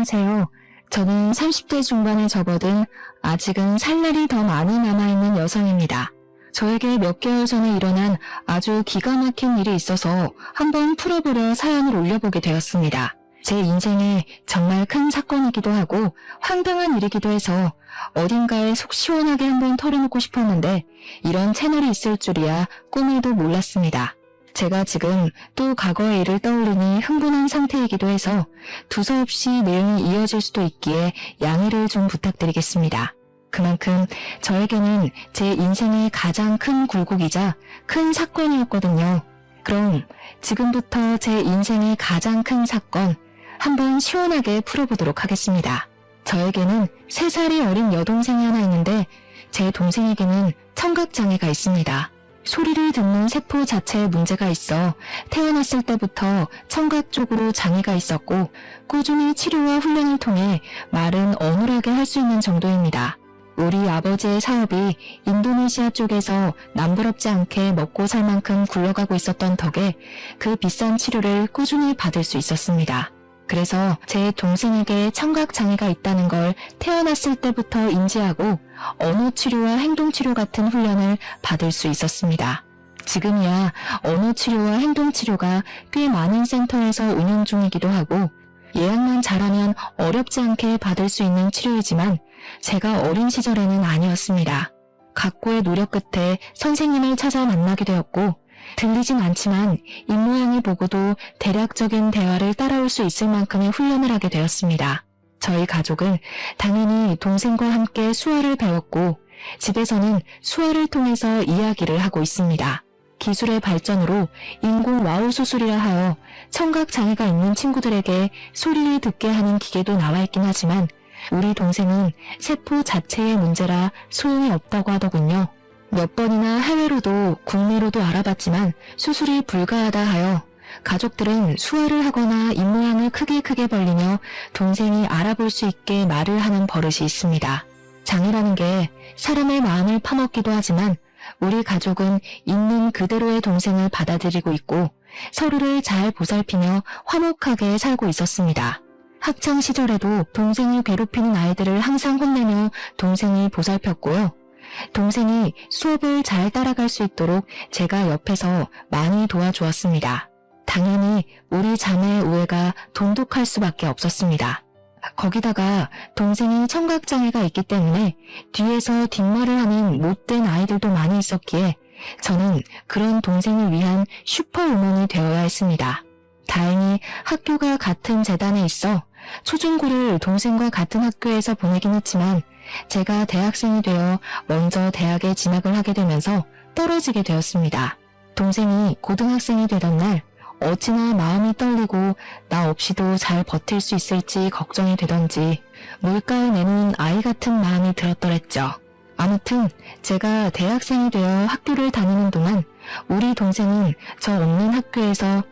안녕하세요. 저는 30대 중반에 접어든 아직은 살 날이 더 많이 남아있는 여성입니다. 저에게 몇 개월 전에 일어난 아주 기가 막힌 일이 있어서 한번 풀어보려 사연을 올려보게 되었습니다. 제 인생에 정말 큰 사건이기도 하고 황당한 일이기도 해서 어딘가에 속 시원하게 한번 털어놓고 싶었는데 이런 채널이 있을 줄이야 꿈에도 몰랐습니다. 제가 지금 또 과거의 일을 떠올리니 흥분한 상태이기도 해서 두서없이 내용이 이어질 수도 있기에 양해를 좀 부탁드리겠습니다. 그만큼 저에게는 제 인생의 가장 큰 굴곡이자 큰 사건이었거든요. 그럼 지금부터 제 인생의 가장 큰 사건 한번 시원하게 풀어보도록 하겠습니다. 저에게는 3살이 어린 여동생이 하나 있는데 제 동생에게는 청각장애가 있습니다. 소리를 듣는 세포 자체에 문제가 있어 태어났을 때부터 청각 쪽으로 장애가 있었고 꾸준히 치료와 훈련을 통해 말은 어눌하게 할 수 있는 정도입니다. 우리 아버지의 사업이 인도네시아 쪽에서 남부럽지 않게 먹고 살 만큼 굴러가고 있었던 덕에 그 비싼 치료를 꾸준히 받을 수 있었습니다. 그래서 제 동생에게 청각장애가 있다는 걸 태어났을 때부터 인지하고 언어 치료와 행동 치료 같은 훈련을 받을 수 있었습니다. 지금이야 언어 치료와 행동 치료가 꽤 많은 센터에서 운영 중이기도 하고 예약만 잘하면 어렵지 않게 받을 수 있는 치료이지만 제가 어린 시절에는 아니었습니다. 각고의 노력 끝에 선생님을 찾아 만나게 되었고 들리진 않지만 입모양을 보고도 대략적인 대화를 따라올 수 있을 만큼의 훈련을 하게 되었습니다. 저희 가족은 당연히 동생과 함께 수화를 배웠고 집에서는 수화를 통해서 이야기를 하고 있습니다. 기술의 발전으로 인공 와우 수술이라 하여 청각장애가 있는 친구들에게 소리를 듣게 하는 기계도 나와 있긴 하지만 우리 동생은 세포 자체의 문제라 소용이 없다고 하더군요. 몇 번이나 해외로도 국내로도 알아봤지만 수술이 불가하다 하여 가족들은 수화를 하거나 입모양을 크게 벌리며 동생이 알아볼 수 있게 말을 하는 버릇이 있습니다. 장애라는 게 사람의 마음을 파먹기도 하지만 우리 가족은 있는 그대로의 동생을 받아들이고 있고 서로를 잘 보살피며 화목하게 살고 있었습니다. 학창 시절에도 동생을 괴롭히는 아이들을 항상 혼내며 동생을 보살폈고요. 동생이 수업을 잘 따라갈 수 있도록 제가 옆에서 많이 도와주었습니다. 당연히 우리 자매의 우애가 돈독할 수밖에 없었습니다. 거기다가 동생이 청각장애가 있기 때문에 뒤에서 뒷말을 하는 못된 아이들도 많이 있었기에 저는 그런 동생을 위한 슈퍼우먼이 되어야 했습니다. 다행히 학교가 같은 재단에 있어 초중고를 동생과 같은 학교에서 보내긴 했지만 제가 대학생이 되어 먼저 대학에 진학을 하게 되면서 떨어지게 되었습니다. 동생이 고등학생이 되던 날 어찌나 마음이 떨리고 나 없이도 잘 버틸 수 있을지 걱정이 되던지 물가에 내놓은 아이 같은 마음이 들었더랬죠. 아무튼 제가 대학생이 되어 학교를 다니는 동안 우리 동생은 저 없는 학교에서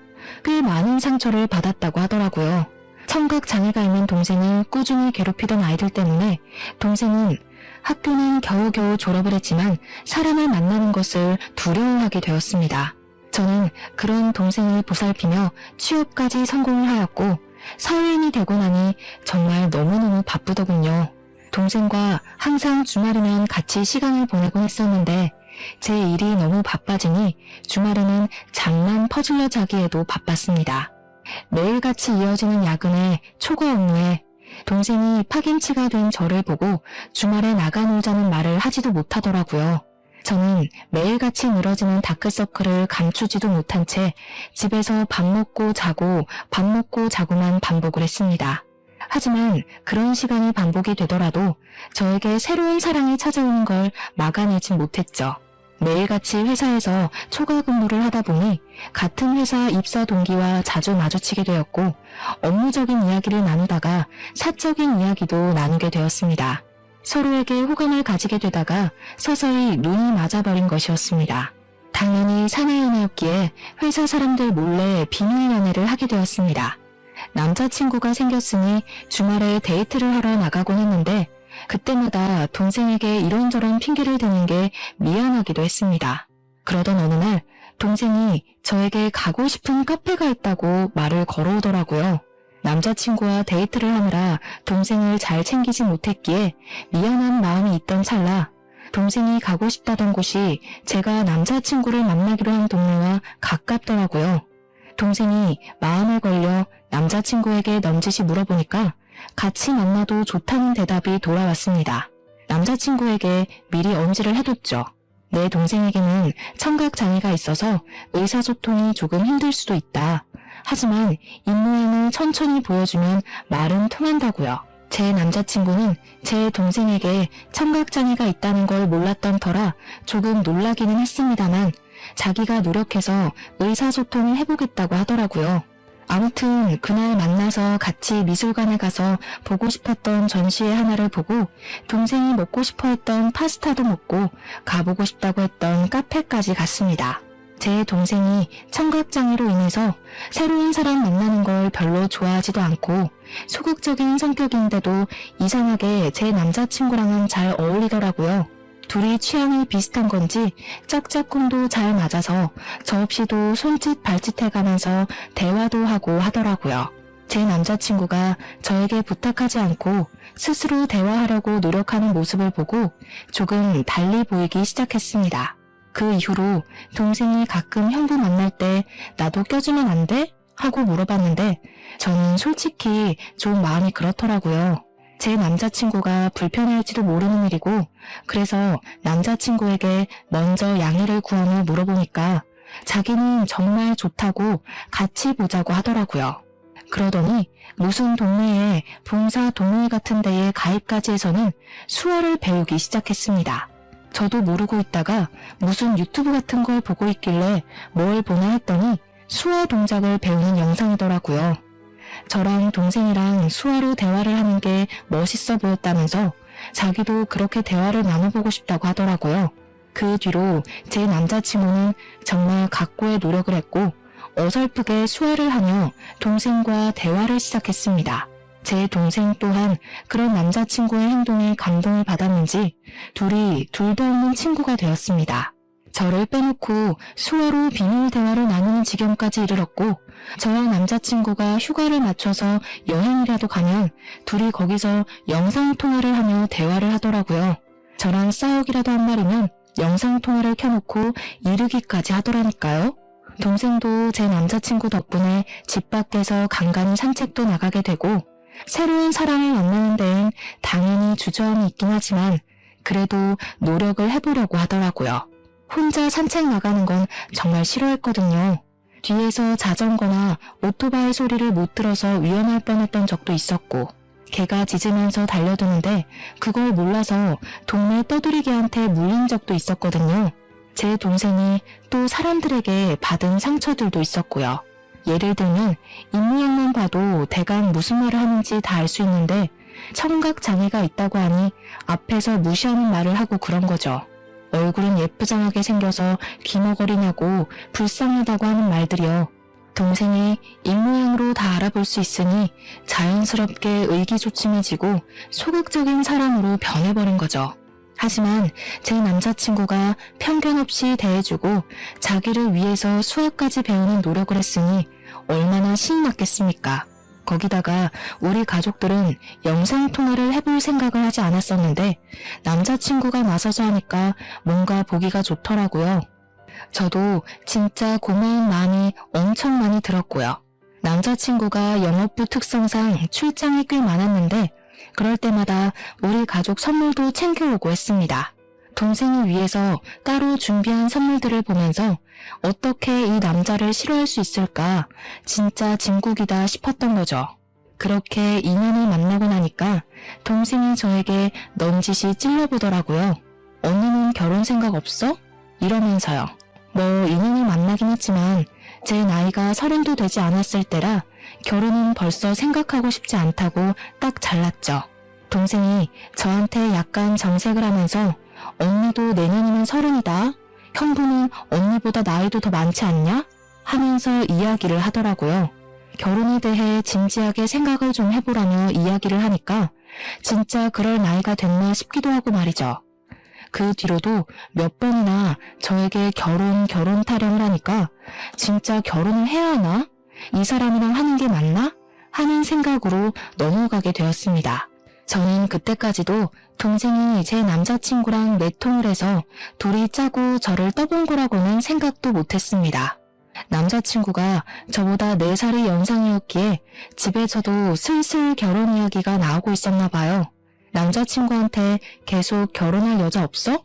꽤 많은 상처를 받았다고 하더라고요. 청각장애가 있는 동생을 꾸준히 괴롭히던 아이들 때문에 동생은 학교는 겨우겨우 졸업을 했지만 사람을 만나는 것을 두려워하게 되었습니다. 저는 그런 동생을 보살피며 취업까지 성공을 하였고 사회인이 되고 나니 정말 너무너무 바쁘더군요. 동생과 항상 주말이면 같이 시간을 보내곤 했었는데 제 일이 너무 바빠지니 주말에는 잠만 퍼질러 자기에도 바빴습니다. 매일같이 이어지는 야근에 초과 업무에 동생이 파김치가 된 저를 보고 주말에 나가 놀자는 말을 하지도 못하더라고요. 저는 매일같이 늘어지는 다크서클을 감추지도 못한 채 집에서 밥 먹고 자고만 반복을 했습니다. 하지만 그런 시간이 반복이 되더라도 저에게 새로운 사랑이 찾아오는 걸 막아내진 못했죠. 매일같이 회사에서 초과 근무를 하다 보니 같은 회사 입사 동기와 자주 마주치게 되었고 업무적인 이야기를 나누다가 사적인 이야기도 나누게 되었습니다. 서로에게 호감을 가지게 되다가 서서히 눈이 맞아버린 것이었습니다. 당연히 사내 연애였기에 회사 사람들 몰래 비밀 연애를 하게 되었습니다. 남자친구가 생겼으니 주말에 데이트를 하러 나가곤 했는데 그때마다 동생에게 이런저런 핑계를 대는 게 미안하기도 했습니다. 그러던 어느 날 동생이 저에게 가고 싶은 카페가 있다고 말을 걸어오더라고요. 남자친구와 데이트를 하느라 동생을 잘 챙기지 못했기에 미안한 마음이 있던 찰나 동생이 가고 싶다던 곳이 제가 남자친구를 만나기로 한 동네와 가깝더라고요. 동생이 마음을 걸려 남자친구에게 넌지시 물어보니까 같이 만나도 좋다는 대답이 돌아왔습니다. 남자친구에게 미리 언지를 해뒀죠. 내 동생에게는 청각장애가 있어서 의사소통이 조금 힘들 수도 있다. 하지만 입모양을 천천히 보여주면 말은 통한다고요. 제 남자친구는 제 동생에게 청각장애가 있다는 걸 몰랐던 터라 조금 놀라기는 했습니다만 자기가 노력해서 의사소통을 해보겠다고 하더라고요. 아무튼 그날 만나서 같이 미술관에 가서 보고 싶었던 전시회 하나를 보고 동생이 먹고 싶어 했던 파스타도 먹고 가보고 싶다고 했던 카페까지 갔습니다. 제 동생이 청각장애로 인해서 새로운 사람 만나는 걸 별로 좋아하지도 않고 소극적인 성격인데도 이상하게 제 남자친구랑은 잘 어울리더라고요. 둘이 취향이 비슷한 건지 짝짝꿍도 잘 맞아서 저 없이도 손짓 발짓 해가면서 대화도 하고 하더라고요. 제 남자친구가 저에게 부탁하지 않고 스스로 대화하려고 노력하는 모습을 보고 조금 달리 보이기 시작했습니다. 그 이후로 동생이 가끔 형부 만날 때 나도 껴주면 안 돼? 하고 물어봤는데 저는 솔직히 좀 마음이 그렇더라고요. 제 남자친구가 불편해할지도 모르는 일이고 그래서 남자친구에게 먼저 양해를 구하며 물어보니까 자기는 정말 좋다고 같이 보자고 하더라고요. 그러더니 무슨 동네에 봉사 동호회 같은 데에 가입까지 해서는 수어를 배우기 시작했습니다. 저도 모르고 있다가 무슨 유튜브 같은 걸 보고 있길래 뭘 보나 했더니 수어 동작을 배우는 영상이더라고요. 저랑 동생이랑 수어로 대화를 하는 게 멋있어 보였다면서 자기도 그렇게 대화를 나눠보고 싶다고 하더라고요. 그 뒤로 제 남자친구는 정말 각고의 노력을 했고 어설프게 수어를 하며 동생과 대화를 시작했습니다. 제 동생 또한 그런 남자친구의 행동에 감동을 받았는지 둘이 둘도 없는 친구가 되었습니다. 저를 빼놓고 수어로 비밀 대화를 나누는 지경까지 이르렀고 저와 남자친구가 휴가를 맞춰서 여행이라도 가면 둘이 거기서 영상통화를 하며 대화를 하더라고요. 저랑 싸우기라도 한 말이면 영상통화를 켜놓고 이르기까지 하더라니까요. 동생도 제 남자친구 덕분에 집 밖에서 간간히 산책도 나가게 되고 새로운 사람을 만나는 데엔 당연히 주저함이 있긴 하지만 그래도 노력을 해보려고 하더라고요. 혼자 산책 나가는 건 정말 싫어했거든요. 뒤에서 자전거나 오토바이 소리를 못 들어서 위험할 뻔했던 적도 있었고 개가 짖으면서 달려드는데 그걸 몰라서 동네 떠돌이개한테 물린 적도 있었거든요. 제 동생이 또 사람들에게 받은 상처들도 있었고요. 예를 들면 입모양만 봐도 대강 무슨 말을 하는지 다 알 수 있는데 청각장애가 있다고 하니 앞에서 무시하는 말을 하고 그런 거죠. 얼굴은 예쁘장하게 생겨서 귀머거리냐고 불쌍하다고 하는 말들이요. 동생이 입모양으로 다 알아볼 수 있으니 자연스럽게 의기소침해지고 소극적인 사람으로 변해버린 거죠. 하지만 제 남자친구가 편견 없이 대해주고 자기를 위해서 수학까지 배우는 노력을 했으니 얼마나 신이 났겠습니까? 거기다가 우리 가족들은 영상통화를 해볼 생각을 하지 않았었는데 남자친구가 나서서 하니까 뭔가 보기가 좋더라고요. 저도 진짜 고마운 마음이 엄청 많이 들었고요. 남자친구가 영업부 특성상 출장이 꽤 많았는데 그럴 때마다 우리 가족 선물도 챙겨오고 했습니다. 동생을 위해서 따로 준비한 선물들을 보면서 어떻게 이 남자를 싫어할 수 있을까 진짜 진국이다 싶었던 거죠. 그렇게 인연을 만나고 나니까 동생이 저에게 넌지시 찔러보더라고요. 언니는 결혼 생각 없어? 이러면서요. 뭐 인연을 만나긴 했지만 제 나이가 30도 되지 않았을 때라 결혼은 벌써 생각하고 싶지 않다고 딱 잘랐죠. 동생이 저한테 약간 정색을 하면서 언니도 내년이면 30이다. 형부는 언니보다 나이도 더 많지 않냐? 하면서 이야기를 하더라고요. 결혼에 대해 진지하게 생각을 좀 해보라며 이야기를 하니까 진짜 그럴 나이가 됐나 싶기도 하고 말이죠. 그 뒤로도 몇 번이나 저에게 결혼 타령을 하니까 진짜 결혼을 해야 하나? 이 사람이랑 하는 게 맞나? 하는 생각으로 넘어가게 되었습니다. 저는 그때까지도 동생이 제 남자친구랑 내통을 해서 둘이 짜고 저를 떠본 거라고는 생각도 못했습니다. 남자친구가 저보다 4살이 연상이었기에 집에서도 슬슬 결혼 이야기가 나오고 있었나 봐요. 남자친구한테 계속 결혼할 여자 없어?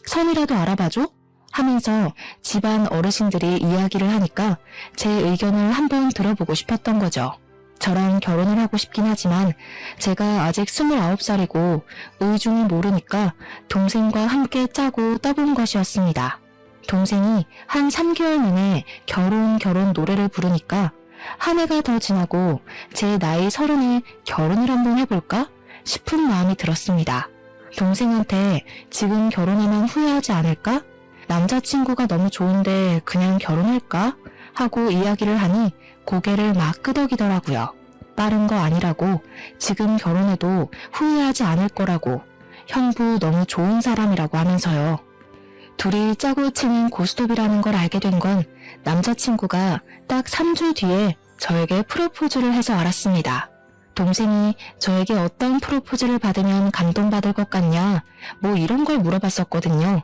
선이라도 알아봐줘? 하면서 집안 어르신들이 이야기를 하니까 제 의견을 한번 들어보고 싶었던 거죠. 저랑 결혼을 하고 싶긴 하지만 제가 아직 29살이고 의중을 모르니까 동생과 함께 짜고 떠본 것이었습니다. 동생이 한 3개월 만에 결혼 노래를 부르니까 한 해가 더 지나고 제 나이 30에 결혼을 한번 해볼까 싶은 마음이 들었습니다. 동생한테 지금 결혼하면 후회하지 않을까? 남자친구가 너무 좋은데 그냥 결혼할까? 하고 이야기를 하니 고개를 막 끄덕이더라고요. 빠른 거 아니라고, 지금 결혼해도 후회하지 않을 거라고, 형부 너무 좋은 사람이라고 하면서요. 둘이 짜고 치는 고스톱이라는 걸 알게 된 건 남자친구가 딱 3주 뒤에 저에게 프로포즈를 해서 알았습니다. 동생이 저에게 어떤 프로포즈를 받으면 감동받을 것 같냐, 뭐 이런 걸 물어봤었거든요.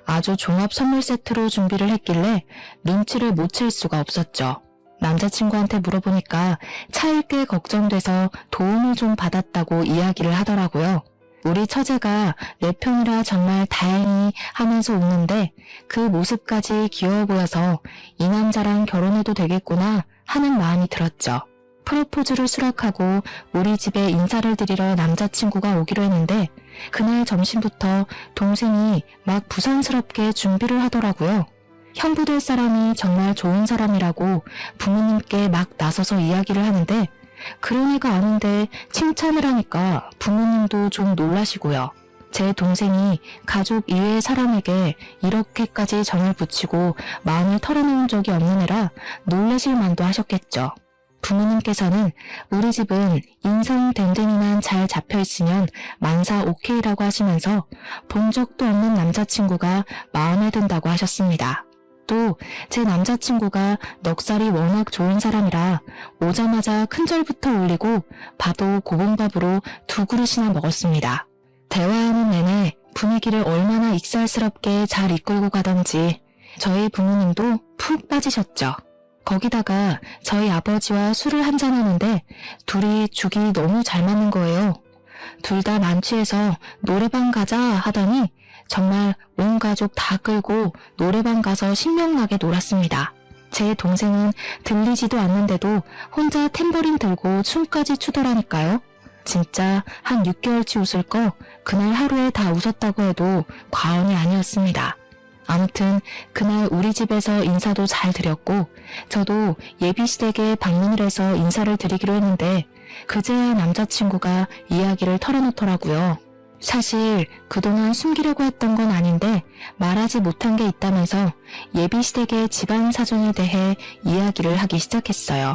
아주 종합 선물 세트로 준비를 했길래 눈치를 못 챌 수가 없었죠. 남자친구한테 물어보니까 차일게 걱정돼서 도움을 좀 받았다고 이야기를 하더라고요. 우리 처제가 내 편이라 정말 다행히 하면서 웃는데 그 모습까지 귀여워 보여서 이 남자랑 결혼해도 되겠구나 하는 마음이 들었죠. 프로포즈를 수락하고 우리 집에 인사를 드리러 남자친구가 오기로 했는데 그날 점심부터 동생이 막 부산스럽게 준비를 하더라고요. 형부 될 사람이 정말 좋은 사람이라고 부모님께 막 나서서 이야기를 하는데 그런 애가 아닌데 칭찬을 하니까 부모님도 좀 놀라시고요. 제 동생이 가족 이외의 사람에게 이렇게까지 정을 붙이고 마음을 털어놓은 적이 없는 애라 놀라실 만도 하셨겠죠. 부모님께서는 우리 집은 인성 됨됨이만 잘 잡혀있으면 만사 오케이라고 하시면서 본 적도 없는 남자친구가 마음에 든다고 하셨습니다. 또 제 남자친구가 넉살이 워낙 좋은 사람이라 오자마자 큰절부터 올리고 밥도 고봉밥으로 2그릇이나 먹었습니다. 대화하는 내내 분위기를 얼마나 익살스럽게 잘 이끌고 가던지 저희 부모님도 푹 빠지셨죠. 거기다가 저희 아버지와 술을 한잔하는데 둘이 죽이 너무 잘 맞는 거예요. 둘 다 만취해서 노래방 가자 하더니 정말 온 가족 다 끌고 노래방 가서 신명나게 놀았습니다. 제 동생은 들리지도 않는데도 혼자 탬버린 들고 춤까지 추더라니까요. 진짜 한 6개월치 웃을 거 그날 하루에 다 웃었다고 해도 과언이 아니었습니다. 아무튼 그날 우리 집에서 인사도 잘 드렸고 저도 예비시댁에 방문을 해서 인사를 드리기로 했는데 그제야 남자친구가 이야기를 털어놓더라고요. 사실 그동안 숨기려고 했던 건 아닌데 말하지 못한 게 있다면서 예비시댁의 집안 사정에 대해 이야기를 하기 시작했어요.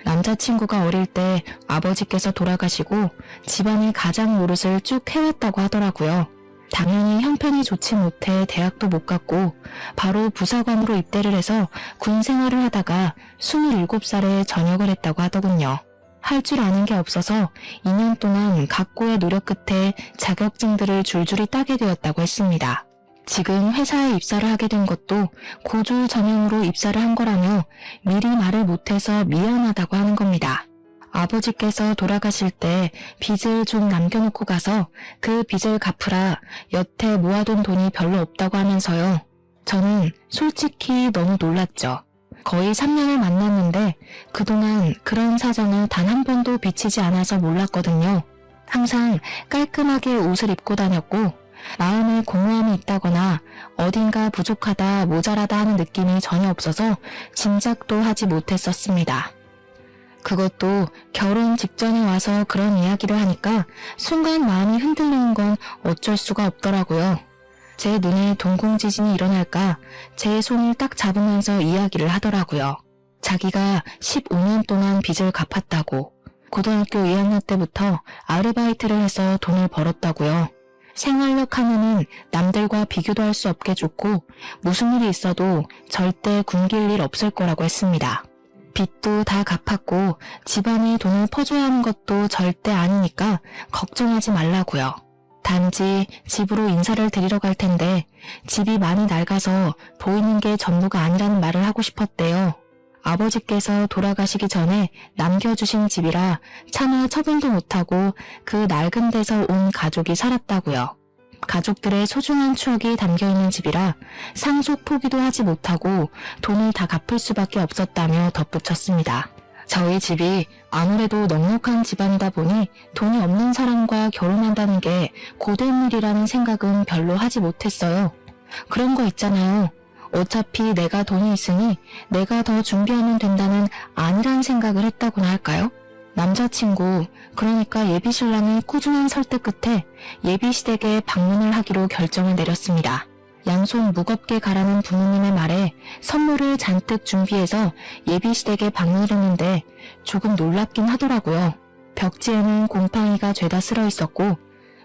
남자친구가 어릴 때 아버지께서 돌아가시고 집안의 가장 노릇을 쭉 해왔다고 하더라고요. 당연히 형편이 좋지 못해 대학도 못 갔고 바로 부사관으로 입대를 해서 군 생활을 하다가 27살에 전역을 했다고 하더군요. 할 줄 아는 게 없어서 2년 동안 각고의 노력 끝에 자격증들을 줄줄이 따게 되었다고 했습니다. 지금 회사에 입사를 하게 된 것도 고졸 전형으로 입사를 한 거라며 미리 말을 못해서 미안하다고 하는 겁니다. 아버지께서 돌아가실 때 빚을 좀 남겨놓고 가서 그 빚을 갚으라 여태 모아둔 돈이 별로 없다고 하면서요. 저는 솔직히 너무 놀랐죠. 거의 3년을 만났는데 그동안 그런 사정을 단 한 번도 비치지 않아서 몰랐거든요. 항상 깔끔하게 옷을 입고 다녔고 마음에 공허함이 있다거나 어딘가 부족하다 모자라다 하는 느낌이 전혀 없어서 짐작도 하지 못했었습니다. 그것도 결혼 직전에 와서 그런 이야기를 하니까 순간 마음이 흔들리는 건 어쩔 수가 없더라고요. 제 눈에 동공지진이 일어날까 제 손을 딱 잡으면서 이야기를 하더라고요. 자기가 15년 동안 빚을 갚았다고, 고등학교 2학년 때부터 아르바이트를 해서 돈을 벌었다고요. 생활력 하나는 남들과 비교도 할 수 없게 좋고 무슨 일이 있어도 절대 굶길 일 없을 거라고 했습니다. 빚도 다 갚았고 집안에 돈을 퍼줘야 하는 것도 절대 아니니까 걱정하지 말라고요. 단지 집으로 인사를 드리러 갈 텐데 집이 많이 낡아서 보이는 게 전부가 아니라는 말을 하고 싶었대요. 아버지께서 돌아가시기 전에 남겨주신 집이라 차마 처분도 못하고 그 낡은 데서 온 가족이 살았다고요. 가족들의 소중한 추억이 담겨있는 집이라 상속 포기도 하지 못하고 돈을 다 갚을 수밖에 없었다며 덧붙였습니다. 저희 집이 아무래도 넉넉한 집안이다 보니 돈이 없는 사람과 결혼한다는 게 고된 일이라는 생각은 별로 하지 못했어요. 그런 거 있잖아요. 어차피 내가 돈이 있으니 내가 더 준비하면 된다는 안일한 생각을 했다고나 할까요? 남자친구, 그러니까 예비신랑의 꾸준한 설득 끝에 예비시댁에 방문을 하기로 결정을 내렸습니다. 양손 무겁게 가라는 부모님의 말에 선물을 잔뜩 준비해서 예비시댁에 방문을 했는데 조금 놀랍긴 하더라고요. 벽지에는 곰팡이가 죄다 쓸어 있었고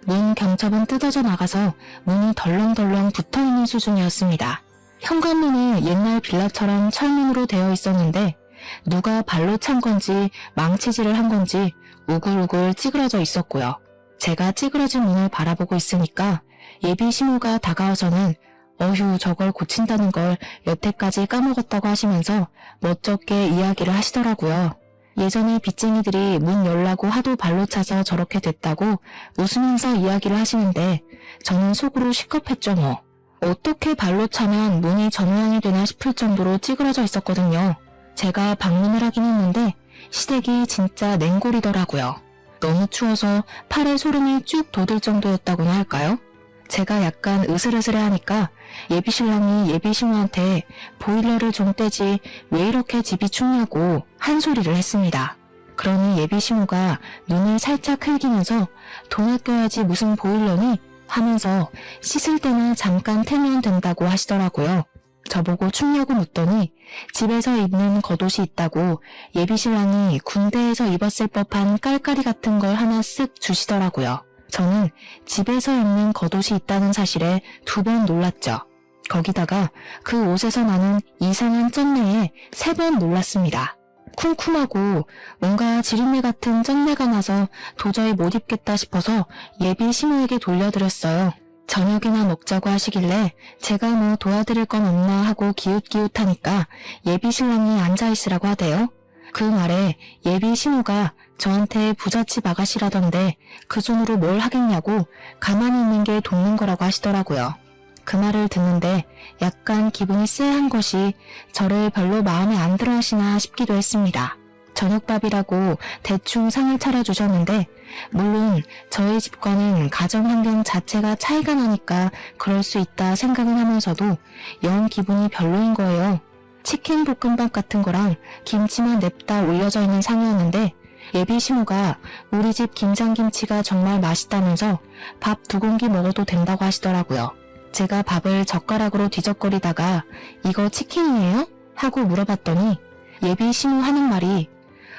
문 경첩은 뜯어져 나가서 문이 덜렁덜렁 붙어있는 수준이었습니다. 현관문은 옛날 빌라처럼 철문으로 되어 있었는데 누가 발로 찬 건지 망치질을 한 건지 우글우글 찌그러져 있었고요. 제가 찌그러진 문을 바라보고 있으니까 예비 신우가 다가와서는 어휴 저걸 고친다는 걸 여태까지 까먹었다고 하시면서 멋쩍게 이야기를 하시더라고요. 예전에 빚쟁이들이 문 열라고 하도 발로 차서 저렇게 됐다고 웃으면서 이야기를 하시는데 저는 속으로 시겁했죠 뭐. 어떻게 발로 차면 문이 저 모양이 되나 싶을 정도로 찌그러져 있었거든요. 제가 방문을 하긴 했는데 시댁이 진짜 냉골이더라고요. 너무 추워서 팔에 소름이 쭉 돋을 정도였다고나 할까요? 제가 약간 으슬으슬해하니까 예비신랑이 예비신우한테 보일러를 좀 떼지 왜 이렇게 집이 춥냐고 한 소리를 했습니다. 그러니 예비신우가 눈을 살짝 흘기면서 돈 아껴야지 무슨 보일러니? 하면서 씻을 때나 잠깐 틀면 된다고 하시더라고요. 저보고 춥냐고 묻더니 집에서 입는 겉옷이 있다고 예비신랑이 군대에서 입었을 법한 깔깔이 같은 걸 하나 쓱 주시더라고요. 저는 집에서 입는 겉옷이 있다는 사실에 2번 놀랐죠. 거기다가 그 옷에서 나는 이상한 쩐내에 3번 놀랐습니다. 쿰쿰하고 뭔가 지린내 같은 쩐내가 나서 도저히 못 입겠다 싶어서 예비 신우에게 돌려드렸어요. 저녁이나 먹자고 하시길래 제가 뭐 도와드릴 건 없나 하고 기웃기웃하니까 예비 신랑이 앉아있으라고 하대요. 그 말에 예비 신우가 저한테 부잣집 아가씨라던데 그 손으로 뭘 하겠냐고 가만히 있는 게 돕는 거라고 하시더라고요. 그 말을 듣는데 약간 기분이 쎄한 것이 저를 별로 마음에 안 들어 하시나 싶기도 했습니다. 저녁밥이라고 대충 상을 차려주셨는데 물론 저희 집과는 가정 환경 자체가 차이가 나니까 그럴 수 있다 생각은 하면서도 영 기분이 별로인 거예요. 치킨 볶음밥 같은 거랑 김치만 냅다 올려져 있는 상이었는데 예비 신우가 우리 집 김장김치가 정말 맛있다면서 밥 2공기 먹어도 된다고 하시더라고요. 제가 밥을 젓가락으로 뒤적거리다가 이거 치킨이에요? 하고 물어봤더니 예비 신우 하는 말이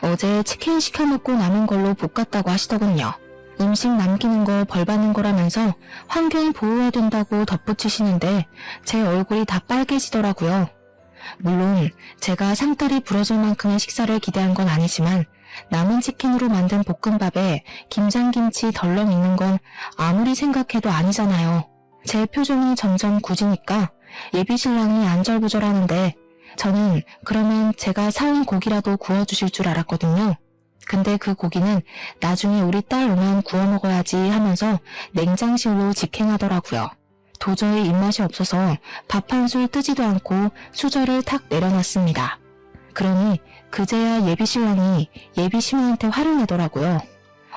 어제 치킨 시켜 먹고 남은 걸로 볶았다고 하시더군요. 음식 남기는 거 벌 받는 거라면서 환경 보호해야 된다고 덧붙이시는데 제 얼굴이 다 빨개지더라고요. 물론 제가 상다리 부러질 만큼의 식사를 기대한 건 아니지만 남은 치킨으로 만든 볶음밥에 김장김치 덜렁 있는 건 아무리 생각해도 아니잖아요. 제 표정이 점점 굳으니까 예비신랑이 안절부절하는데 저는 그러면 제가 사온 고기라도 구워주실 줄 알았거든요. 근데 그 고기는 나중에 우리 딸 오면 구워 먹어야지 하면서 냉장실로 직행하더라고요. 도저히 입맛이 없어서 밥 한 술 뜨지도 않고 수저를 탁 내려놨습니다. 그러니 그제야 예비신랑이 예비신우한테 화를 내더라고요.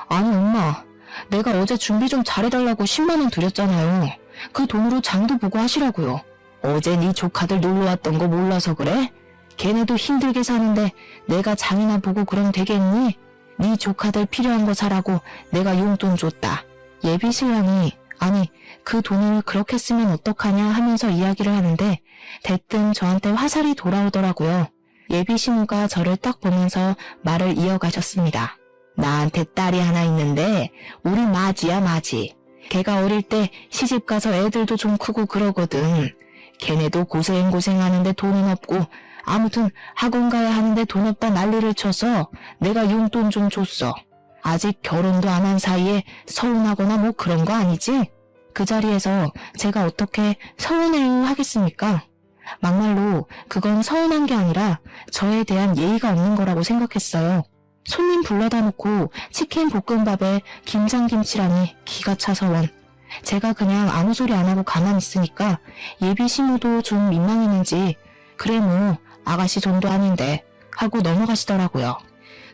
아니 엄마, 내가 어제 준비 좀 잘해달라고 10만 원 드렸잖아요. 그 돈으로 장도 보고 하시라고요. 어제 네 조카들 놀러왔던 거 몰라서 그래? 걔네도 힘들게 사는데 내가 장이나 보고 그럼 되겠니? 네 조카들 필요한 거 사라고 내가 용돈 줬다. 예비신랑이 아니 그 돈을 그렇게 쓰면 어떡하냐 하면서 이야기를 하는데 대뜸 저한테 화살이 돌아오더라고요. 예비신우가 저를 딱 보면서 말을 이어가셨습니다. 나한테 딸이 하나 있는데 우리 마지야 마지. 걔가 어릴 때 시집가서 애들도 좀 크고 그러거든. 걔네도 고생하는데 돈은 없고 아무튼 학원 가야 하는데 돈 없다 난리를 쳐서 내가 용돈 좀 줬어. 아직 결혼도 안 한 사이에 서운하거나 뭐 그런 거 아니지? 그 자리에서 제가 어떻게 서운해요 하겠습니까? 막말로 그건 서운한 게 아니라 저에 대한 예의가 없는 거라고 생각했어요. 손님 불러다 놓고 치킨 볶음밥에 김장김치라니 기가 차서 원. 제가 그냥 아무 소리 안 하고 가만히 있으니까 예비 신우도 좀 민망했는지 그래 뭐 아가씨 돈도 아닌데 하고 넘어가시더라고요.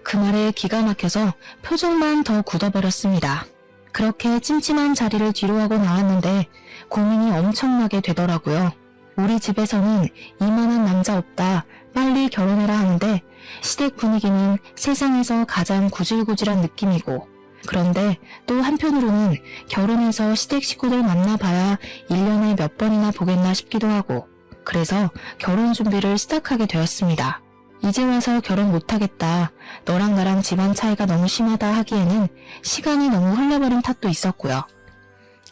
그 말에 기가 막혀서 표정만 더 굳어버렸습니다. 그렇게 찜찜한 자리를 뒤로 하고 나왔는데 고민이 엄청나게 되더라고요. 우리 집에서는 이만한 남자 없다 빨리 결혼해라 하는데 시댁 분위기는 세상에서 가장 구질구질한 느낌이고 그런데 또 한편으로는 결혼해서 시댁 식구들 만나봐야 1년에 몇 번이나 보겠나 싶기도 하고 그래서 결혼 준비를 시작하게 되었습니다. 이제 와서 결혼 못하겠다. 너랑 나랑 집안 차이가 너무 심하다 하기에는 시간이 너무 흘러버린 탓도 있었고요.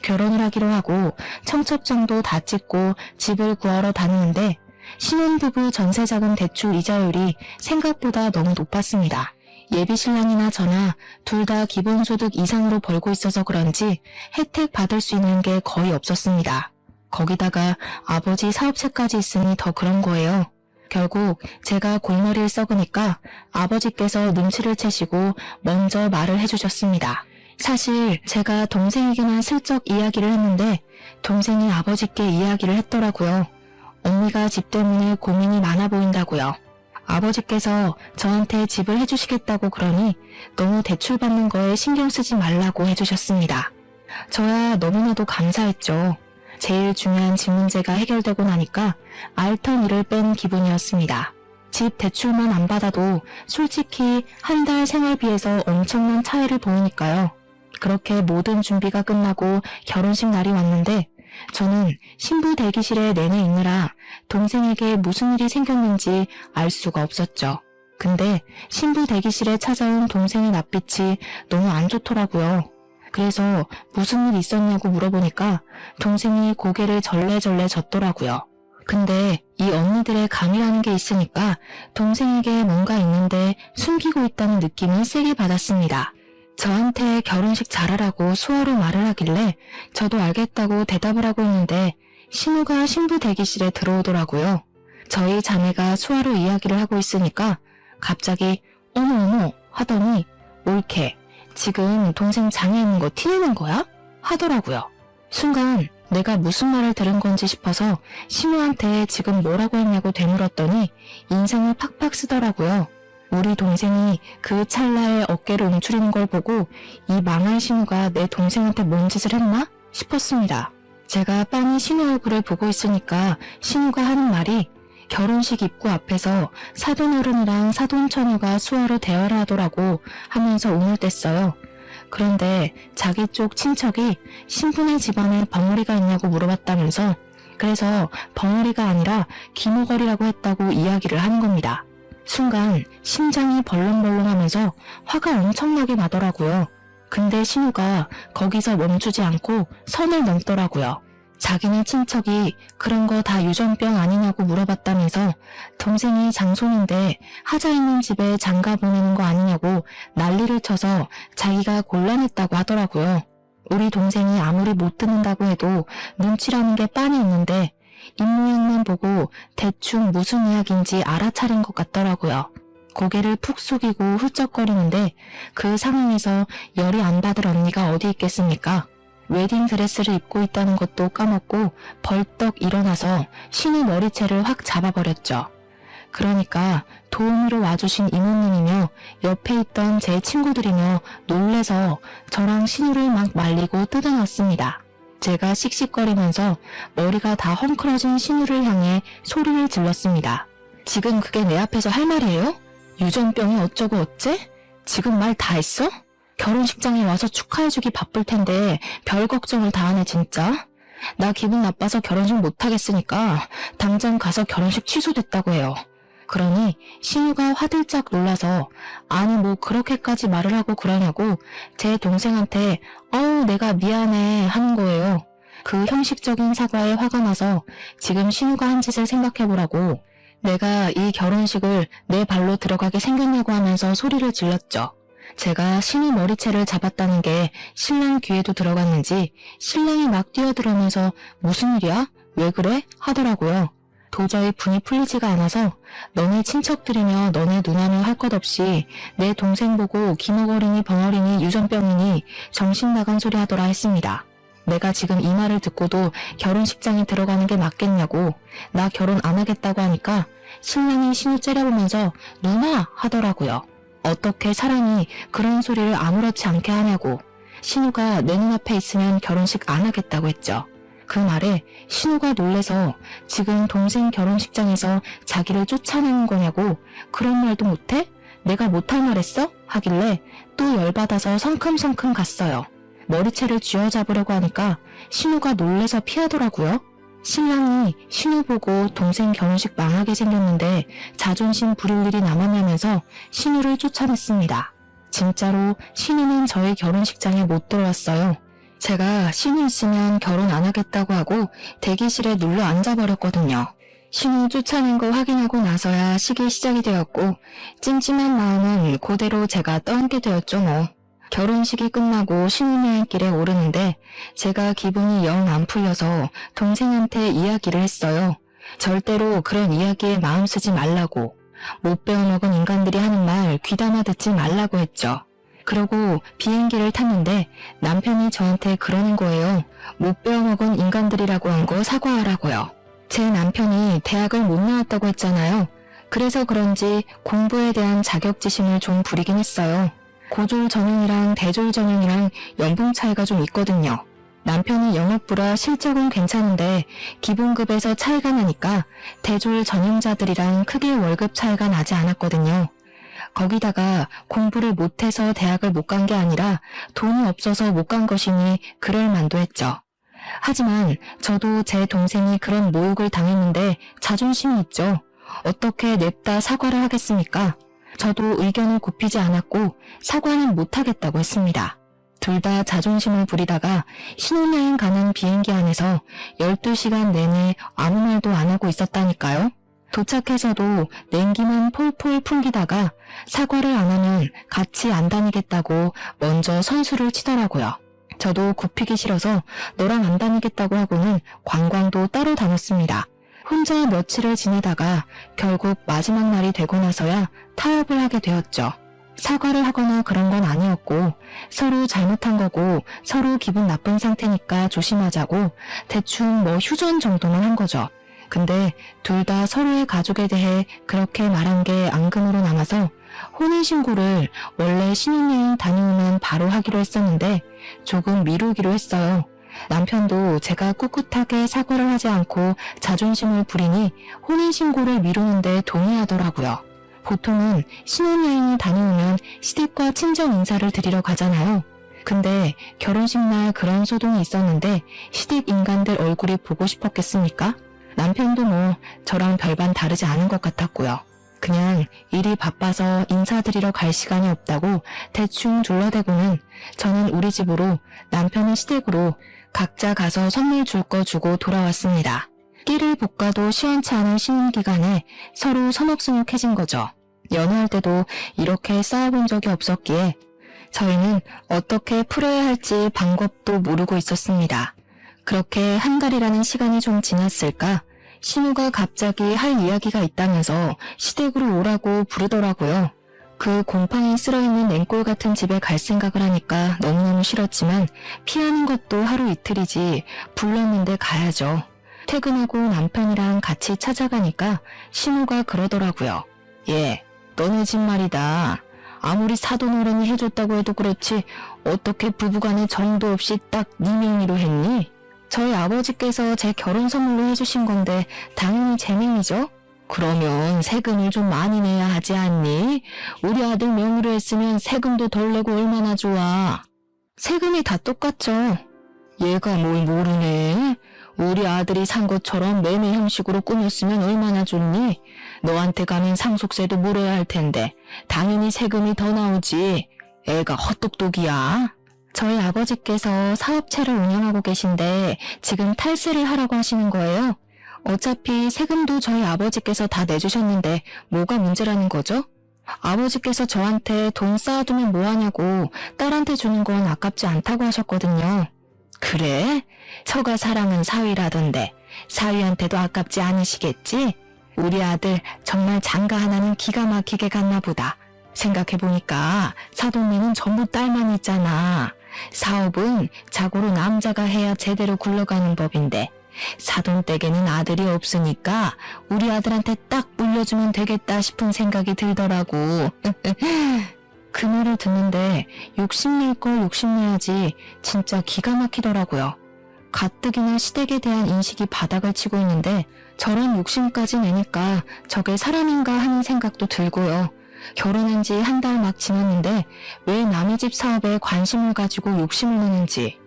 결혼을 하기로 하고 청첩장도 다 찍고 집을 구하러 다니는데 신혼부부 전세자금 대출 이자율이 생각보다 너무 높았습니다. 예비 신랑이나 저나 둘 다 기본소득 이상으로 벌고 있어서 그런지 혜택 받을 수 있는 게 거의 없었습니다. 거기다가 아버지 사업체까지 있으니 더 그런 거예요. 결국 제가 골머리를 썩으니까 아버지께서 눈치를 채시고 먼저 말을 해주셨습니다. 사실 제가 동생에게만 슬쩍 이야기를 했는데 동생이 아버지께 이야기를 했더라고요. 언니가 집 때문에 고민이 많아 보인다고요. 아버지께서 저한테 집을 해주시겠다고 그러니 너무 대출받는 거에 신경 쓰지 말라고 해주셨습니다. 저야 너무나도 감사했죠. 제일 중요한 집 문제가 해결되고 나니까 알턴 일을 뺀 기분이었습니다. 집 대출만 안 받아도 솔직히 한 달 생활비에서 엄청난 차이를 보이니까요. 그렇게 모든 준비가 끝나고 결혼식 날이 왔는데 저는 신부 대기실에 내내 있느라 동생에게 무슨 일이 생겼는지 알 수가 없었죠. 근데 신부 대기실에 찾아온 동생의 낯빛이 너무 안 좋더라고요. 그래서 무슨 일 있었냐고 물어보니까 동생이 고개를 절레절레 젓더라고요. 근데 이 언니들의 감이라는 게 있으니까 동생에게 뭔가 있는데 숨기고 있다는 느낌을 세게 받았습니다. 저한테 결혼식 잘하라고 수어로 말을 하길래 저도 알겠다고 대답을 하고 있는데 신우가 신부 대기실에 들어오더라고요. 저희 자매가 수어로 이야기를 하고 있으니까 갑자기 어머 하더니 옳게 지금 동생 장에 있는 거 티내는 거야? 하더라고요. 순간 내가 무슨 말을 들은 건지 싶어서 신우한테 지금 뭐라고 했냐고 되물었더니 인상을 팍팍 쓰더라고요. 우리 동생이 그 찰나에 어깨를 움츠리는 걸 보고 이 망할 신우가 내 동생한테 뭔 짓을 했나 싶었습니다. 제가 빤히 신우 얼굴을 보고 있으니까 신우가 하는 말이 결혼식 입구 앞에서 사돈어른이랑 사돈처녀가 수어로 대화를 하더라고 하면서 운을 뗐어요. 그런데 자기 쪽 친척이 신분의 집안에 벙어리가 있냐고 물어봤다면서 그래서 벙어리가 아니라 기모거리라고 했다고 이야기를 하는 겁니다. 순간 심장이 벌렁벌렁하면서 화가 엄청나게 나더라고요. 근데 신우가 거기서 멈추지 않고 선을 넘더라고요. 자기네 친척이 그런 거 다 유전병 아니냐고 물어봤다면서 동생이 장손인데 하자 있는 집에 장가 보내는 거 아니냐고 난리를 쳐서 자기가 곤란했다고 하더라고요. 우리 동생이 아무리 못 듣는다고 해도 눈치라는 게 빤히 있는데 입모양만 보고 대충 무슨 이야기인지 알아차린 것 같더라고요. 고개를 푹 숙이고 훌쩍거리는데 그 상황에서 열이 안 받을 언니가 어디 있겠습니까? 웨딩드레스를 입고 있다는 것도 까먹고 벌떡 일어나서 신우 머리채를 확 잡아버렸죠. 그러니까 도우미로 와주신 이모님이며 옆에 있던 제 친구들이며 놀래서 저랑 신우를 막 말리고 뜯어놨습니다. 제가 씩씩거리면서 머리가 다 헝클어진 신우를 향해 소리를 질렀습니다. 지금 그게 내 앞에서 할 말이에요? 유전병이 어쩌고 어째? 지금 말 다 했어? 결혼식장에 와서 축하해주기 바쁠 텐데 별 걱정을 다 하네 진짜. 나 기분 나빠서 결혼식 못하겠으니까 당장 가서 결혼식 취소됐다고 해요. 그러니 신우가 화들짝 놀라서 아니 뭐 그렇게까지 말을 하고 그러냐고 제 동생한테 내가 미안해 하는 거예요. 그 형식적인 사과에 화가 나서 지금 신우가 한 짓을 생각해보라고 내가 이 결혼식을 내 발로 들어가게 생겼냐고 하면서 소리를 질렀죠. 제가 신우 머리채를 잡았다는 게 신랑 귀에도 들어갔는지 신랑이 막 뛰어들어오면서 무슨 일이야? 왜 그래? 하더라고요. 도저히 분이 풀리지가 않아서 너네 친척들이며 너네 누나며 할 것 없이 내 동생 보고 기머거리니 벙어리니 유전병이니 정신 나간 소리 하더라 했습니다. 내가 지금 이 말을 듣고도 결혼식장에 들어가는 게 맞겠냐고 나 결혼 안 하겠다고 하니까 신랑이 신우 째려보면서 누나 하더라고요. 어떻게 사람이 그런 소리를 아무렇지 않게 하냐고 신우가 내 눈앞에 있으면 결혼식 안 하겠다고 했죠. 그 말에 신우가 놀래서 지금 동생 결혼식장에서 자기를 쫓아내는 거냐고 그런 말도 못해? 내가 못할 말 했어? 하길래 또 열받아서 성큼성큼 갔어요. 머리채를 쥐어잡으려고 하니까 신우가 놀래서 피하더라고요. 신랑이 신우 보고 동생 결혼식 망하게 생겼는데 자존심 부릴 일이 남았냐면서 신우를 쫓아냈습니다. 진짜로 신우는 저희 결혼식장에 못 들어왔어요. 제가 신우 있으면 결혼 안 하겠다고 하고 대기실에 눌러 앉아버렸거든요. 신우 쫓아낸 거 확인하고 나서야 식이 시작이 되었고 찜찜한 마음은 그대로 제가 떠안게 되었죠 뭐. 결혼식이 끝나고 신혼여행길에 오르는데 제가 기분이 영 안 풀려서 동생한테 이야기를 했어요. 절대로 그런 이야기에 마음 쓰지 말라고. 못 배워먹은 인간들이 하는 말 귀담아 듣지 말라고 했죠. 그러고 비행기를 탔는데 남편이 저한테 그러는 거예요. 못 배워먹은 인간들이라고 한 거 사과하라고요. 제 남편이 대학을 못 나왔다고 했잖아요. 그래서 그런지 공부에 대한 자격지심을 좀 부리긴 했어요. 고졸 전형이랑 대졸 전형이랑 연봉 차이가 좀 있거든요. 남편이 영업부라 실적은 괜찮은데 기본급에서 차이가 나니까 대졸 전형자들이랑 크게 월급 차이가 나지 않았거든요. 거기다가 공부를 못해서 대학을 못 간 게 아니라 돈이 없어서 못 간 것이니 그럴 만도 했죠. 하지만 저도 제 동생이 그런 모욕을 당했는데 자존심이 있죠. 어떻게 냅다 사과를 하겠습니까? 저도 의견을 굽히지 않았고 사과는 못하겠다고 했습니다. 둘 다 자존심을 부리다가 신혼여행 가는 비행기 안에서 12시간 내내 아무 말도 안 하고 있었다니까요. 도착해서도 냉기만 폴폴 풍기다가 사과를 안 하면 같이 안 다니겠다고 먼저 선수를 치더라고요. 저도 굽히기 싫어서 너랑 안 다니겠다고 하고는 관광도 따로 다녔습니다. 혼자 며칠을 지내다가 결국 마지막 날이 되고 나서야 타협을 하게 되었죠. 사과를 하거나 그런 건 아니었고 서로 잘못한 거고 서로 기분 나쁜 상태니까 조심하자고 대충 뭐 휴전 정도만 한 거죠. 근데 둘 다 서로의 가족에 대해 그렇게 말한 게 앙금으로 남아서 혼인신고를 원래 신혼여행 다녀오면 바로 하기로 했었는데 조금 미루기로 했어요. 남편도 제가 꿋꿋하게 사과를 하지 않고 자존심을 부리니 혼인신고를 미루는데 동의하더라고요. 보통은 신혼여행을 다녀오면 시댁과 친정 인사를 드리러 가잖아요. 근데 결혼식 날 그런 소동이 있었는데 시댁 인간들 얼굴이 보고 싶었겠습니까? 남편도 뭐 저랑 별반 다르지 않은 것 같았고요. 그냥 일이 바빠서 인사드리러 갈 시간이 없다고 대충 둘러대고는 저는 우리 집으로 남편은 시댁으로 각자 가서 선물 줄 거 주고 돌아왔습니다. 끼를 볶아도 시원치 않은 신혼기간에 서로 서먹서먹해진 거죠. 연애할 때도 이렇게 싸워본 적이 없었기에 저희는 어떻게 풀어야 할지 방법도 모르고 있었습니다. 그렇게 한 달이라는 시간이 좀 지났을까 신우가 갑자기 할 이야기가 있다면서 시댁으로 오라고 부르더라고요. 그 곰팡이 쓸어있는 냉골 같은 집에 갈 생각을 하니까 너무너무 싫었지만 피하는 것도 하루 이틀이지 불렀는데 가야죠. 퇴근하고 남편이랑 같이 찾아가니까 신우가 그러더라고요. 예, 너네 집 말이다. 아무리 사돈어른이 해줬다고 해도 그렇지 어떻게 부부간에 정도 없이 딱 네 명의로 했니? 저희 아버지께서 제 결혼 선물로 해주신 건데 당연히 제 명이죠? 그러면 세금을 좀 많이 내야 하지 않니? 우리 아들 명의로 했으면 세금도 덜 내고 얼마나 좋아. 세금이 다 똑같죠. 얘가 뭘 모르네. 우리 아들이 산 것처럼 매매 형식으로 꾸몄으면 얼마나 좋니? 너한테 가면 상속세도 물어야 할 텐데 당연히 세금이 더 나오지. 애가 헛똑똑이야. 저희 아버지께서 사업체를 운영하고 계신데 지금 탈세를 하라고 하시는 거예요. 어차피 세금도 저희 아버지께서 다 내주셨는데 뭐가 문제라는 거죠? 아버지께서 저한테 돈 쌓아두면 뭐하냐고 딸한테 주는 건 아깝지 않다고 하셨거든요. 그래? 처가 사랑은 사위라던데 사위한테도 아깝지 않으시겠지? 우리 아들 정말 장가 하나는 기가 막히게 갔나 보다. 생각해보니까 사돈네는 전부 딸만 있잖아. 사업은 자고로 남자가 해야 제대로 굴러가는 법인데 사돈 댁에는 아들이 없으니까 우리 아들한테 딱 물려주면 되겠다 싶은 생각이 들더라고. 그 말을 듣는데 욕심낼 걸 욕심내야지 진짜 기가 막히더라고요. 가뜩이나 시댁에 대한 인식이 바닥을 치고 있는데 저런 욕심까지 내니까 저게 사람인가 하는 생각도 들고요. 결혼한 지 한 달 막 지났는데 왜 남의 집 사업에 관심을 가지고 욕심을 내는지.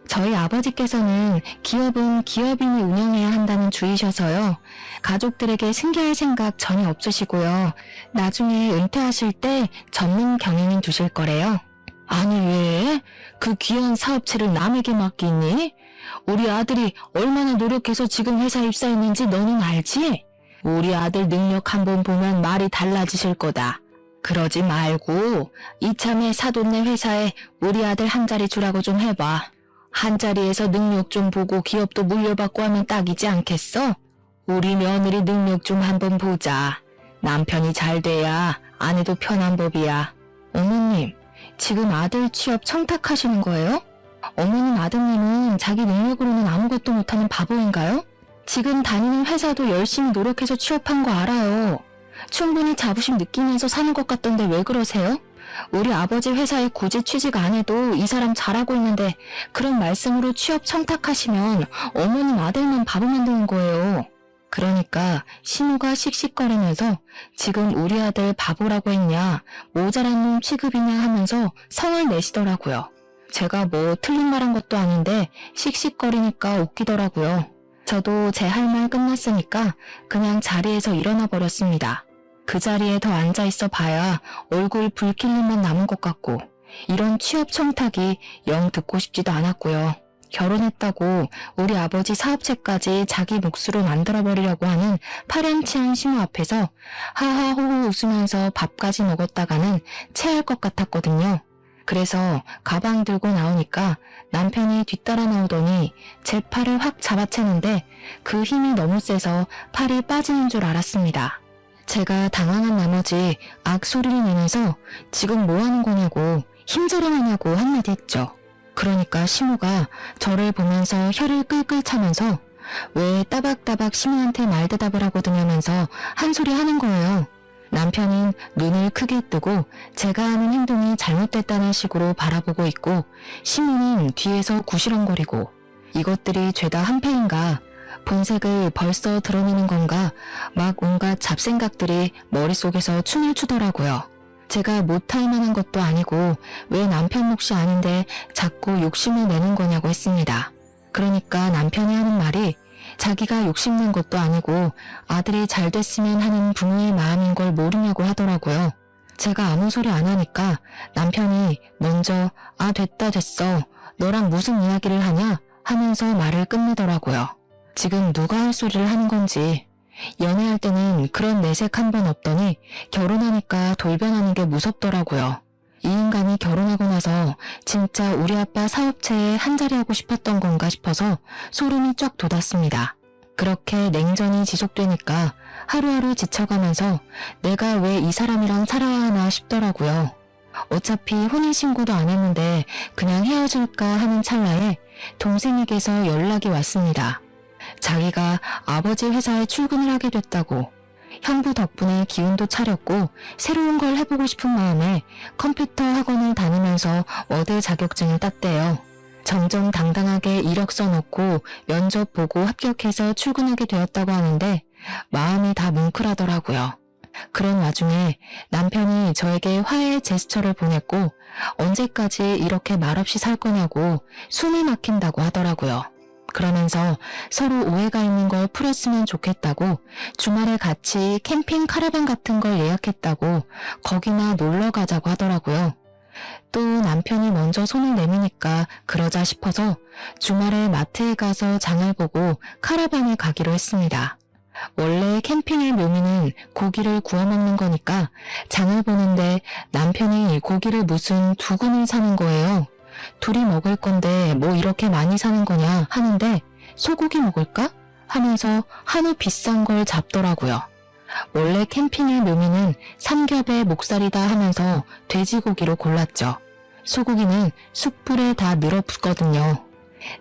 저희 아버지께서는 기업은 기업인이 운영해야 한다는 주의셔서요. 가족들에게 승계할 생각 전혀 없으시고요. 나중에 은퇴하실 때 전문 경영인 두실 거래요. 아니 왜? 그 귀한 사업체를 남에게 맡기니? 우리 아들이 얼마나 노력해서 지금 회사에 입사했는지 너는 알지? 우리 아들 능력 한번 보면 말이 달라지실 거다. 그러지 말고 이참에 사돈네 회사에 우리 아들 한 자리 주라고 좀 해봐. 한 자리에서 능력 좀 보고 기업도 물려받고 하면 딱이지 않겠어? 우리 며느리 능력 좀 한번 보자. 남편이 잘 돼야 아내도 편한 법이야. 어머님, 지금 아들 취업 청탁하시는 거예요? 어머님 아드님은 자기 능력으로는 아무것도 못하는 바보인가요? 지금 다니는 회사도 열심히 노력해서 취업한 거 알아요. 충분히 자부심 느끼면서 사는 것 같던데 왜 그러세요? 우리 아버지 회사에 굳이 취직 안 해도 이 사람 잘하고 있는데 그런 말씀으로 취업 청탁하시면 어머님 아들만 바보 만드는 거예요. 그러니까 신우가 씩씩거리면서 지금 우리 아들 바보라고 했냐, 모자란 놈 취급이냐 하면서 성을 내시더라고요. 제가 뭐 틀린 말 한 것도 아닌데 씩씩거리니까 웃기더라고요. 저도 제 할 말 끝났으니까 그냥 자리에서 일어나 버렸습니다. 그 자리에 더 앉아있어 봐야 얼굴 붉힐림만 남은 것 같고 이런 취업 청탁이 영 듣고 싶지도 않았고요. 결혼했다고 우리 아버지 사업체까지 자기 몫으로 만들어버리려고 하는 파렴치한 신우 앞에서 하하호호 웃으면서 밥까지 먹었다가는 체할 것 같았거든요. 그래서 가방 들고 나오니까 남편이 뒤따라 나오더니 제 팔을 확 잡아채는데 그 힘이 너무 세서 팔이 빠지는 줄 알았습니다. 제가 당황한 나머지 악소리를 내면서 지금 뭐 하는 거냐고 힘자랑하냐고 한마디 했죠. 그러니까 시모가 저를 보면서 혀를 끌끌 차면서 왜 따박따박 시모한테 말대답을 하거든요면서 한 소리 하는 거예요. 남편은 눈을 크게 뜨고 제가 하는 행동이 잘못됐다는 식으로 바라보고 있고 시모는 뒤에서 구시렁거리고 이것들이 죄다 한패인가 본색을 벌써 드러내는 건가 막 온갖 잡생각들이 머릿속에서 춤을 추더라고요. 제가 못할 만한 것도 아니고 왜 남편 몫이 아닌데 자꾸 욕심을 내는 거냐고 했습니다. 그러니까 남편이 하는 말이 자기가 욕심낸 것도 아니고 아들이 잘 됐으면 하는 부모의 마음인 걸 모르냐고 하더라고요. 제가 아무 소리 안 하니까 남편이 먼저 됐어. 너랑 무슨 이야기를 하냐? 하면서 말을 끝내더라고요. 지금 누가 할 소리를 하는 건지. 연애할 때는 그런 내색 한 번 없더니 결혼하니까 돌변하는 게 무섭더라고요. 이 인간이 결혼하고 나서 진짜 우리 아빠 사업체에 한자리 하고 싶었던 건가 싶어서 소름이 쫙 돋았습니다. 그렇게 냉전이 지속되니까 하루하루 지쳐가면서 내가 왜 이 사람이랑 살아야 하나 싶더라고요. 어차피 혼인신고도 안 했는데 그냥 헤어질까 하는 찰나에 동생에게서 연락이 왔습니다. 자기가 아버지 회사에 출근을 하게 됐다고. 형부 덕분에 기운도 차렸고 새로운 걸 해보고 싶은 마음에 컴퓨터 학원을 다니면서 워드 자격증을 땄대요. 정정당당하게 이력서 넣고 면접 보고 합격해서 출근하게 되었다고 하는데 마음이 다 뭉클하더라고요. 그런 와중에 남편이 저에게 화해의 제스처를 보냈고 언제까지 이렇게 말없이 살 거냐고 숨이 막힌다고 하더라고요. 그러면서 서로 오해가 있는 걸 풀었으면 좋겠다고 주말에 같이 캠핑 카라반 같은 걸 예약했다고 거기나 놀러 가자고 하더라고요. 또 남편이 먼저 손을 내미니까 그러자 싶어서 주말에 마트에 가서 장을 보고 카라반에 가기로 했습니다. 원래 캠핑의 묘미는 고기를 구워 먹는 거니까 장을 보는데 남편이 고기를 무슨 2근을 사는 거예요. 둘이 먹을 건데 뭐 이렇게 많이 사는 거냐 하는데 소고기 먹을까? 하면서 한우 비싼 걸 잡더라고요. 원래 캠핑의 묘미는 삼겹에 목살이다 하면서 돼지고기로 골랐죠. 소고기는 숯불에 다 늘어붙거든요.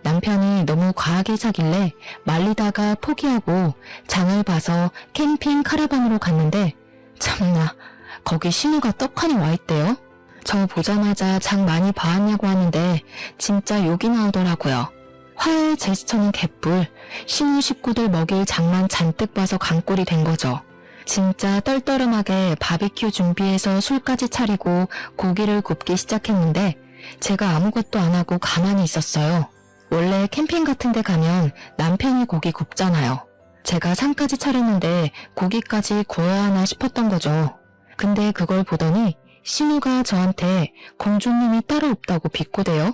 남편이 너무 과하게 사길래 말리다가 포기하고 장을 봐서 캠핑 카라반으로 갔는데 참나 거기 신우가 떡하니 와있대요. 저 보자마자 장 많이 봐왔냐고 하는데 진짜 욕이 나오더라고요. 화해 제스처는 개뿔, 신우 식구들 먹일 장만 잔뜩 봐서 강꼴이 된 거죠. 진짜 떨떠름하게 바비큐 준비해서 술까지 차리고 고기를 굽기 시작했는데 제가 아무것도 안 하고 가만히 있었어요. 원래 캠핑 같은 데 가면 남편이 고기 굽잖아요. 제가 상까지 차렸는데 고기까지 구워야 하나 싶었던 거죠. 근데 그걸 보더니 신우가 저한테 공주님이 따로 없다고 비꼬대요.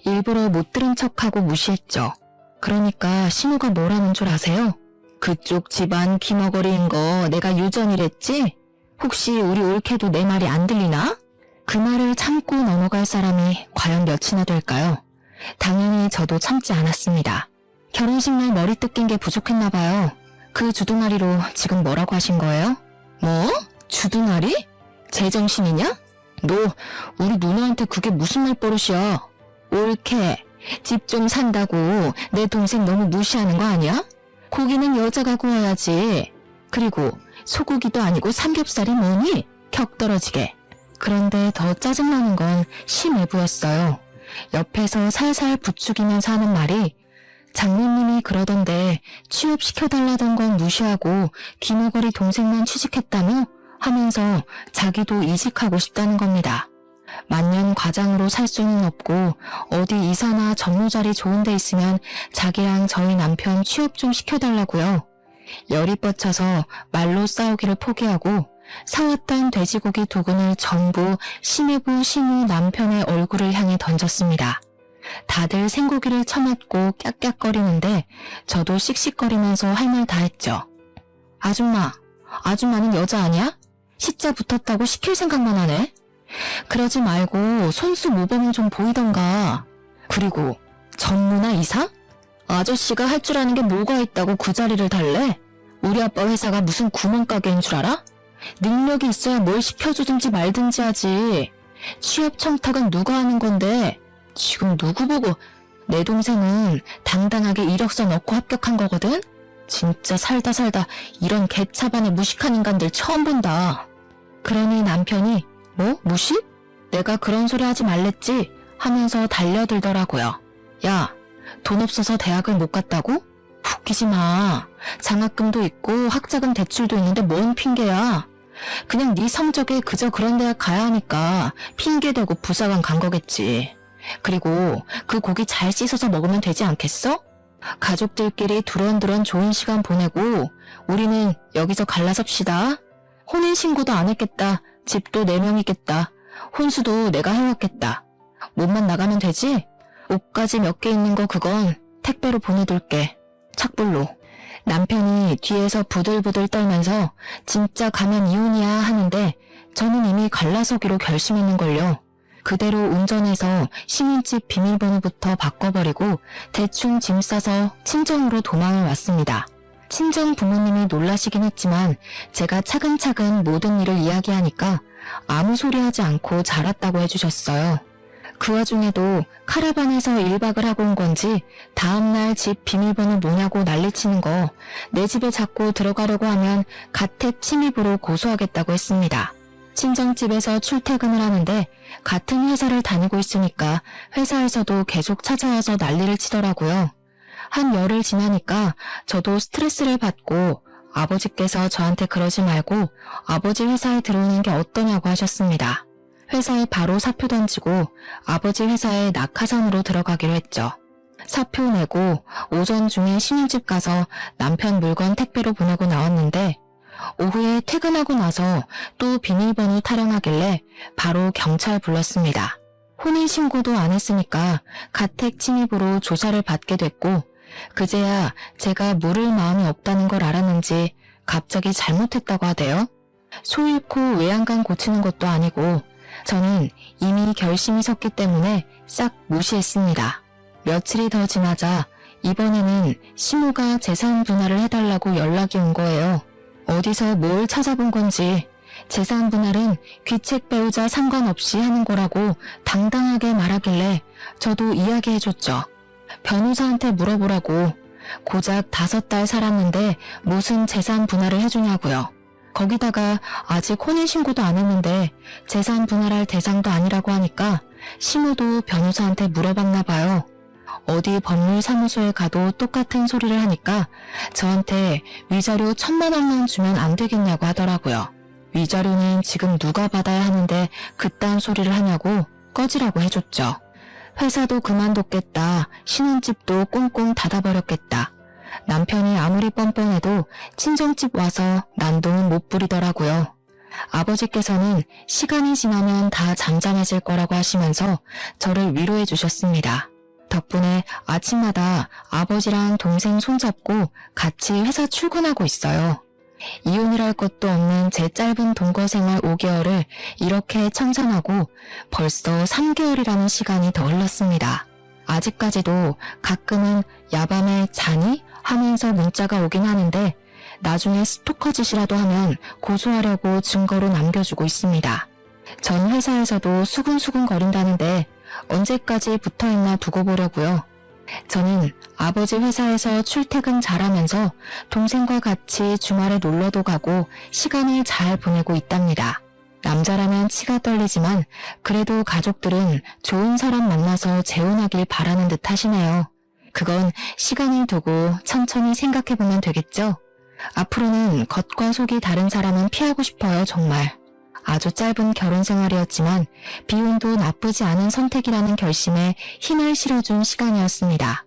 일부러 못 들은 척하고 무시했죠. 그러니까 신우가 뭐라는 줄 아세요? 그쪽 집안 귀머거리인 거 내가 유전이랬지? 혹시 우리 올케도 내 말이 안 들리나? 그 말을 참고 넘어갈 사람이 과연 몇이나 될까요? 당연히 저도 참지 않았습니다. 결혼식 날 머리 뜯긴 게 부족했나 봐요. 그 주둥아리로 지금 뭐라고 하신 거예요? 뭐? 주둥아리? 제정신이냐? 너 우리 누나한테 그게 무슨 말버릇이야? 올케, 집 좀 산다고 내 동생 너무 무시하는 거 아니야? 고기는 여자가 구워야지. 그리고 소고기도 아니고 삼겹살이 뭐니? 격 떨어지게. 그런데 더 짜증나는 건 심해부였어요. 옆에서 살살 부추기면서 하는 말이 장모님이 그러던데 취업시켜달라던 건 무시하고 귀머거리 동생만 취직했다며? 하면서 자기도 이직하고 싶다는 겁니다. 만년 과장으로 살 수는 없고 어디 이사나 전무자리 좋은 데 있으면 자기랑 저희 남편 취업 좀 시켜달라고요. 열이 뻗쳐서 말로 싸우기를 포기하고 사왔던 돼지고기 2근을 전부 심해부 신우 남편의 얼굴을 향해 던졌습니다. 다들 생고기를 처맞고 깍깍거리는데 저도 씩씩거리면서 할 말 다 했죠. 아줌마는 여자 아니야? 시자 붙었다고 시킬 생각만 하네. 그러지 말고 손수 모범은 좀 보이던가. 그리고 전무나 이사? 아저씨가 할 줄 아는 게 뭐가 있다고 그 자리를 달래? 우리 아빠 회사가 무슨 구멍가게인 줄 알아? 능력이 있어야 뭘 시켜주든지 말든지 하지. 취업 청탁은 누가 하는 건데 지금 누구 보고. 내 동생은 당당하게 이력서 넣고 합격한 거거든? 진짜 살다 이런 개차반의 무식한 인간들 처음 본다. 그러니 남편이 뭐? 무식? 내가 그런 소리 하지 말랬지? 하면서 달려들더라고요. 야, 돈 없어서 대학을 못 갔다고? 웃기지 마. 장학금도 있고 학자금 대출도 있는데 뭔 핑계야. 그냥 네 성적에 그저 그런 대학 가야 하니까 핑계대고 부사관 간 거겠지. 그리고 그 고기 잘 씻어서 먹으면 되지 않겠어? 가족들끼리 두런두런 좋은 시간 보내고 우리는 여기서 갈라섭시다. 혼인신고도 안 했겠다. 집도 4명이겠다. 혼수도 내가 해왔겠다. 몸만 나가면 되지? 옷까지 몇 개 있는 거 그건 택배로 보내둘게. 착불로. 남편이 뒤에서 부들부들 떨면서 진짜 가면 이혼이야 하는데 저는 이미 갈라서기로 결심했는걸요. 그대로 운전해서 시민집 비밀번호부터 바꿔버리고 대충 짐 싸서 친정으로 도망을 왔습니다. 친정 부모님이 놀라시긴 했지만 제가 차근차근 모든 일을 이야기하니까 아무 소리 하지 않고 잘 왔다고 해주셨어요. 그 와중에도 카라반에서 1박을 하고 온 건지 다음날 집 비밀번호 뭐냐고 난리치는 거 내 집에 자꾸 들어가려고 하면 가택 침입으로 고소하겠다고 했습니다. 친정집에서 출퇴근을 하는데 같은 회사를 다니고 있으니까 회사에서도 계속 찾아와서 난리를 치더라고요. 한 열흘 지나니까 저도 스트레스를 받고 아버지께서 저한테 그러지 말고 아버지 회사에 들어오는 게 어떠냐고 하셨습니다. 회사에 바로 사표 던지고 아버지 회사에 낙하산으로 들어가기로 했죠. 사표 내고 오전 중에 신혼집 가서 남편 물건 택배로 보내고 나왔는데 오후에 퇴근하고 나서 또 비밀번호 타령하길래 바로 경찰 불렀습니다. 혼인신고도 안 했으니까 가택 침입으로 조사를 받게 됐고 그제야 제가 물을 마음이 없다는 걸 알았는지 갑자기 잘못했다고 하대요. 소 잃고 외양간 고치는 것도 아니고 저는 이미 결심이 섰기 때문에 싹 무시했습니다. 며칠이 더 지나자 이번에는 시모가 재산 분할을 해달라고 연락이 온 거예요. 어디서 뭘 찾아본 건지 재산 분할은 귀책 배우자 상관없이 하는 거라고 당당하게 말하길래 저도 이야기해줬죠. 변호사한테 물어보라고. 고작 5달 살았는데 무슨 재산 분할을 해주냐고요. 거기다가 아직 혼인신고도 안 했는데 재산 분할할 대상도 아니라고 하니까 시모도 변호사한테 물어봤나 봐요. 어디 법률사무소에 가도 똑같은 소리를 하니까 저한테 위자료 1,000만 원만 주면 안 되겠냐고 하더라고요. 위자료는 지금 누가 받아야 하는데 그딴 소리를 하냐고 꺼지라고 해줬죠. 회사도 그만뒀겠다. 신혼집도 꽁꽁 닫아버렸겠다. 남편이 아무리 뻔뻔해도 친정집 와서 난동은 못 부리더라고요. 아버지께서는 시간이 지나면 다 잠잠해질 거라고 하시면서 저를 위로해 주셨습니다. 덕분에 아침마다 아버지랑 동생 손잡고 같이 회사 출근하고 있어요. 이혼이랄 것도 없는 제 짧은 동거 생활 5개월을 이렇게 청산하고 벌써 3개월이라는 시간이 더 흘렀습니다. 아직까지도 가끔은 야밤에 자니? 하면서 문자가 오긴 하는데 나중에 스토커 짓이라도 하면 고소하려고 증거로 남겨주고 있습니다. 전 회사에서도 수근수근 거린다는데 언제까지 붙어있나 두고 보려고요. 저는 아버지 회사에서 출퇴근 잘하면서 동생과 같이 주말에 놀러도 가고 시간을 잘 보내고 있답니다. 남자라면 치가 떨리지만 그래도 가족들은 좋은 사람 만나서 재혼하길 바라는 듯 하시네요. 그건 시간을 두고 천천히 생각해보면 되겠죠? 앞으로는 겉과 속이 다른 사람은 피하고 싶어요, 정말. 아주 짧은 결혼 생활이었지만 비혼도 나쁘지 않은 선택이라는 결심에 힘을 실어준 시간이었습니다.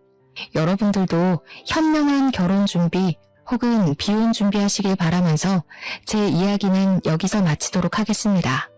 여러분들도 현명한 결혼 준비 혹은 비혼 준비하시길 바라면서 제 이야기는 여기서 마치도록 하겠습니다.